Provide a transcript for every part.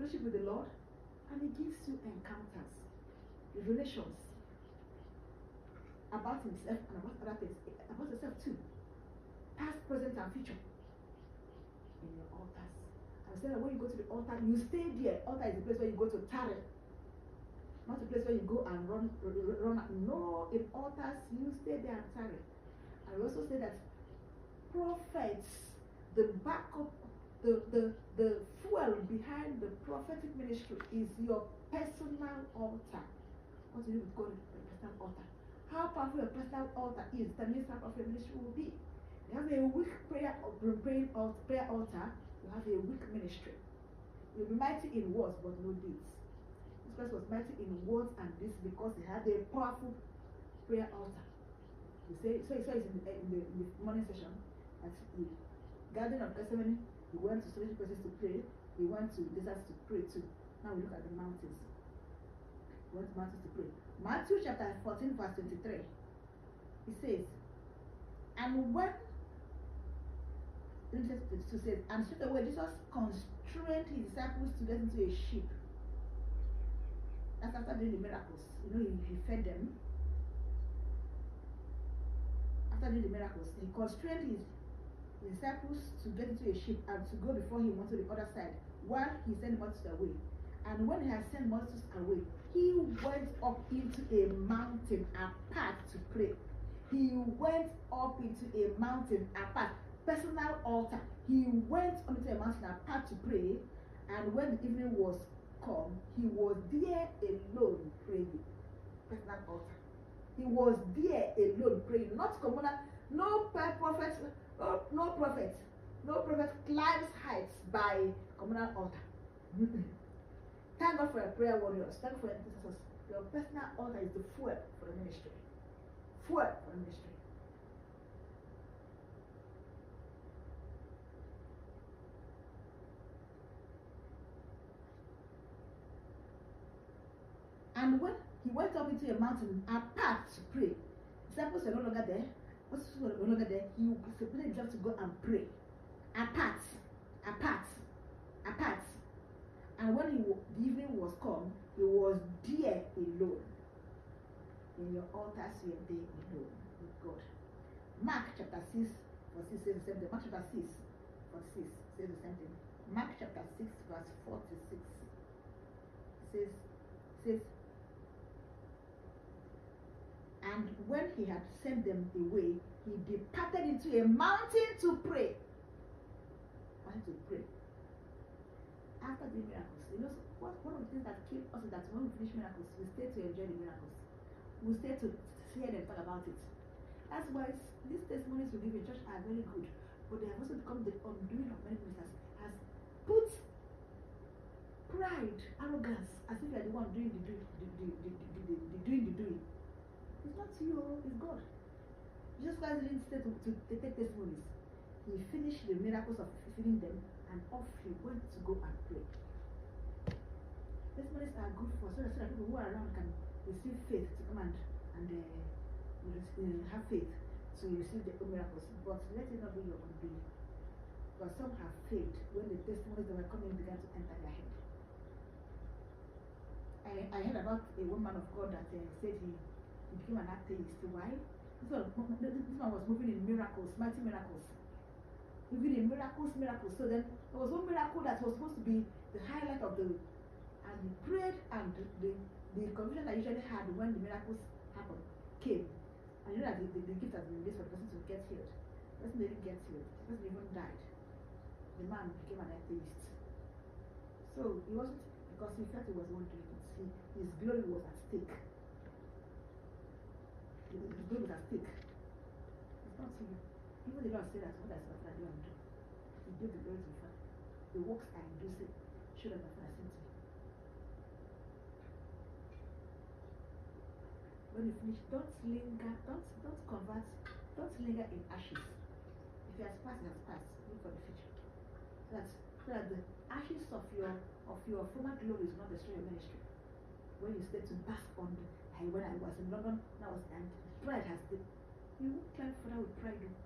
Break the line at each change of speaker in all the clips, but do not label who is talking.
fellowship with the Lord, and He gives you encounters, revelations about Himself and about other things, about yourself too, past, present, and future. In your altars. I said that when you go to the altar, you stay there. Altar is the place where you go to tarry, not the place where you go and run. No, in altars you stay there and tarry. And we also say that prophets, the backup, the fuel behind the prophetic ministry is your personal altar. What do you do with God in your personal altar? How powerful your personal altar is determines how powerful your ministry will be. You have a weak prayer altar, you have a weak ministry. You'll be mighty in words but no deeds. This person was mighty in words and deeds because he had a powerful prayer altar. You say so it's in the morning session at the Garden of Gethsemane. He went to solitary places to pray. He went to deserts to pray too. Now we look at the mountains. He went to mountains to pray. Matthew chapter 14 verse 23. It says, and when to say, and straight away Jesus constrained his disciples to get into a ship. That's after doing the miracles. You know, he fed them. After doing the miracles, he constrained his disciples to get into a ship and to go before him onto the other side while he sent multitudes away. And when he had sent multitudes away, he went up into a mountain apart to pray. He went up into a mountain apart. Personal altar. He went up into a mountain apart to pray, and when the evening was come, he was there alone praying. Personal altar. He was there alone praying, not communal. No prophet climbs heights by communal altar. Thank God for your prayer warriors. Thank God for your intercessors. Your personal altar is the fuel for the ministry. Fuel for the ministry. And when he went up into a mountain apart to pray, disciples were no longer there. Apostles were no longer there. He separated himself to go and pray. Apart. And when the evening was come, he was there alone. In your altars, you are there alone with God. Mark chapter 6, verse 6 says the same thing. Mark chapter 6, verse 6 says the same thing. Mark chapter 6, verse 46 says, and when he had sent them away, he departed into a mountain to pray. After the miracles, you know, one of the things that keep us is that when we finish miracles, we stay to enjoy the miracles. We stay to hear them talk about it. That's why these testimonies we give in church are very good, but they have also become the undoing of many ministers. Has put pride, arrogance, as if you are the one doing the doing. It's not you, it's God. Jesus Christ didn't stay to take testimonies. He finished the miracles of feeding them, and off he went to go and pray. Testimonies are good for so that people who are around can receive faith to come and have faith to receive the miracles. But let it not be your undoing. But some have faith when the testimonies that were coming began to enter their head. I heard about a woman of God that said he became an atheist. Why? This man was moving in miracles, mighty miracles. Moving in miracles. So then there was one miracle that was supposed to be the highlight of the, and he prayed, and the conviction I usually had when the miracles happened came. And you know that the gift has been released for the person to get healed. The person didn't get healed. The person even died. The man became an atheist. So he wasn't, because he felt he was one doing it. His glory was at stake. His glory was at stake. It's not you. Even the Lord said that what I said I do and do. He gave the glory to the Father. The works I do say, show that my Father sent me. When you finish, don't linger, don't linger in ashes. If it has passed, it has passed. Look for the future. So that the ashes of your former glory is not destroy your ministry. When you stay to bask on the, when I was in London, and pride has stayed. You won't climb further with pride. Jesus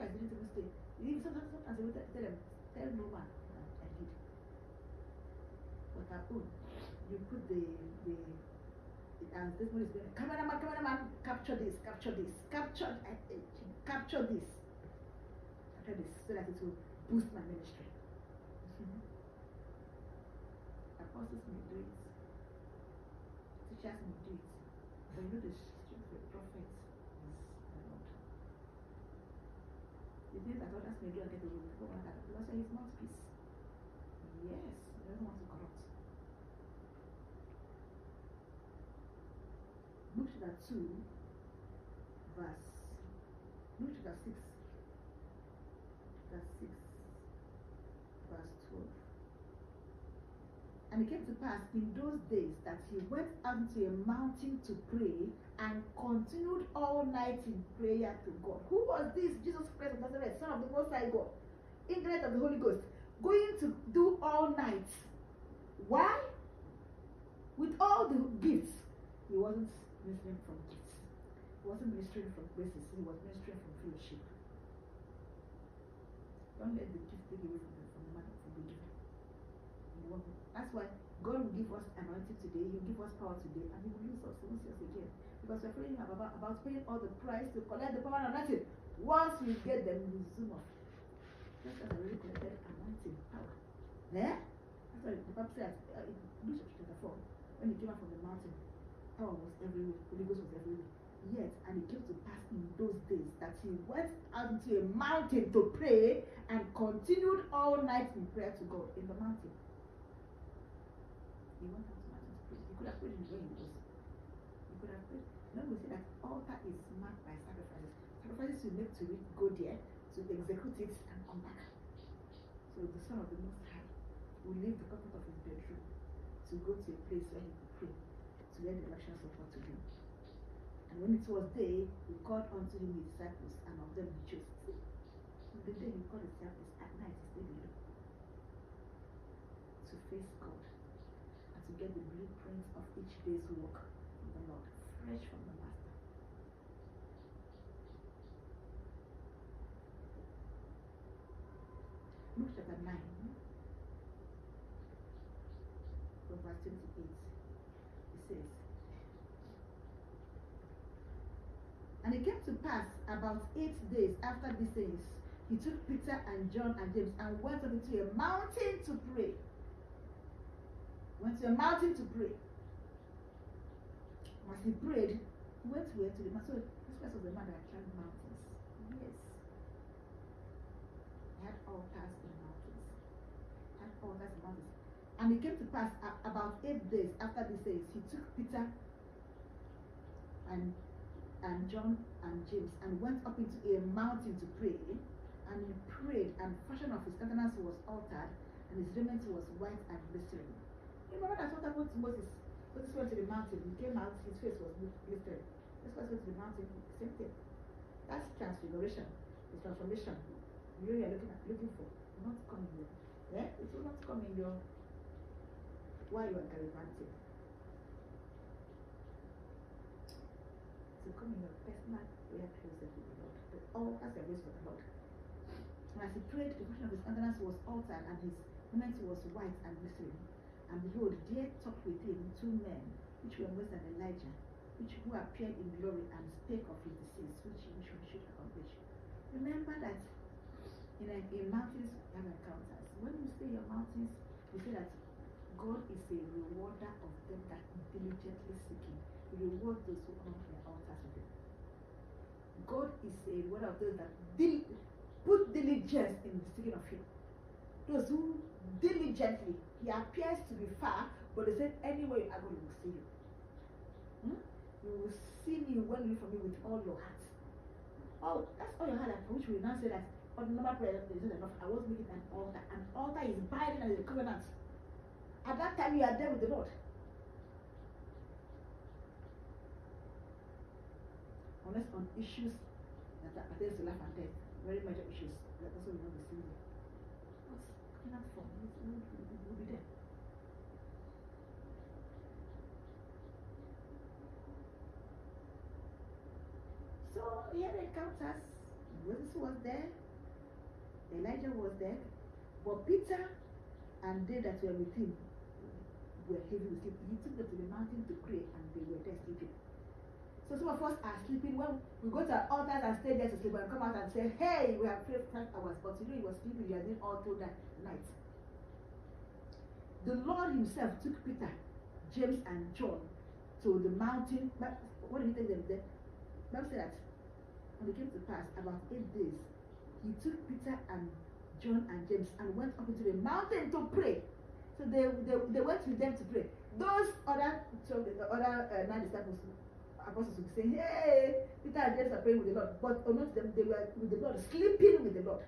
Christ didn't even stay. Sometimes they would tell no man, I did. of our own. You put the and this one is going, cameraman, capture this, capture this, capture this, so that it will boost my ministry. Apostles may do it, teachers may do it, but you know the strength of the prophet is the Lord. The things that others may do and get away with, people want that. The Lord said his mouthpiece. Yes, he doesn't want to corrupt. Luke chapter 2, Luke chapter 6, verse 12. And it came to pass in those days that he went out to a mountain to pray and continued all night in prayer to God. Who was this? Jesus Christ of Nazareth, Son of the Most High God, incarnate of the Holy Ghost, going to do all night. Why? With all the gifts, he wasn't ministering from gifts. He wasn't ministering from graces. He was ministering from fellowship. Don't let the gift take away from the man from the giver. That's why God will give us anointing today, He will give us power today, and He will use us. He won't see us again. Because we're praying about paying all the price to collect the power and anointing. Once we get them, we will zoom off. Just as I already collected anointing power. Yeah? That's why the Bible says in Luke chapter 4, when he came out from the mountain, power was everywhere, Holy Ghost was everywhere. Yet, and it came to pass in those days that he went out into a mountain to pray and continued all night in prayer to God in the mountain. He went out to mountain to pray. He could have prayed in where he was. He could have prayed. Now we say that altar is marked by sacrifices. Sacrifices you make to go there, to execute it and come back. So the Son of the Most High will leave the comfort of his bedroom to go to a place where he could pray, to let the elections of what to do. And when it was day, he called unto him his disciples, and of them he chose. See, in the day he called his disciples, at night he stayed alone to face God and to get the blueprint of each day's work from the Lord, fresh from the Master. Luke chapter 9, from verse 28, it says, and it came to pass about 8 days after these things, he took Peter and John and James and went up into a mountain to pray. Went to a mountain to pray. As he prayed, he went to the mountain. So this place was the man that climbed mountains. Yes. He had altars in mountains. And it came to pass about 8 days after these things, he took Peter and John and James and went up into a mountain to pray, and he prayed, and fashion of his countenance was altered, and his raiment was white and glistening. You remember that's what happened to Moses. Moses went to the mountain, he came out, his face was glistening. This was went to the mountain, same thing. That's transfiguration, it's transformation. You are looking for, not come in your, yeah? It will not come in your, while you are charismatic. To come in your personal prayer closet with the Lord. The altars are raised for the Lord. And as he prayed, the fashion of his countenance was altered, and his raiment was white and glistening. And behold, there talked with him 2 men, which were Moses and Elijah, who appeared in glory and spake of his decease, which we should accomplish. Remember that in mountains you have encounters. When you stay in your mountains, you say that God is a rewarder of them that diligently seek him. He rewards those who come to their altars with him. God is a rewarder of those that put diligence in the seeking of him. Those who diligently, he appears to be far, but they said, anywhere I go, you will see you. You will see me when you from me with all your heart. Oh, that's all your heart, which we now say that on the normal prayer is not enough. I was making an altar. An altar is binding as a covenant. At that time, you are there with the Lord. Unless on issues that are pertains to life and death, very major issues, that's also we know the same way. What's coming out from? We'll be there. So he had encounters. Moses was there, Elijah was there, but Peter and they that were with him, were heavy with sleep. He took them to the mountain to pray, and they were there sleeping. So some of us are sleeping when we go to our altars and stay there to sleep and come out and say, hey, we have prayed 5 hours, but you know you were sleeping, you are doing all through that night. The Lord himself took Peter, James, and John to the mountain. What did he take them there? Bible said that when it came to pass, about 8 days, he took Peter and John and James and went up into the mountain to pray. So they went with them to pray. Those other 9 disciples, apostles would say, hey, Peter and James are praying with the Lord. But not them, they were with the Lord, sleeping with the Lord.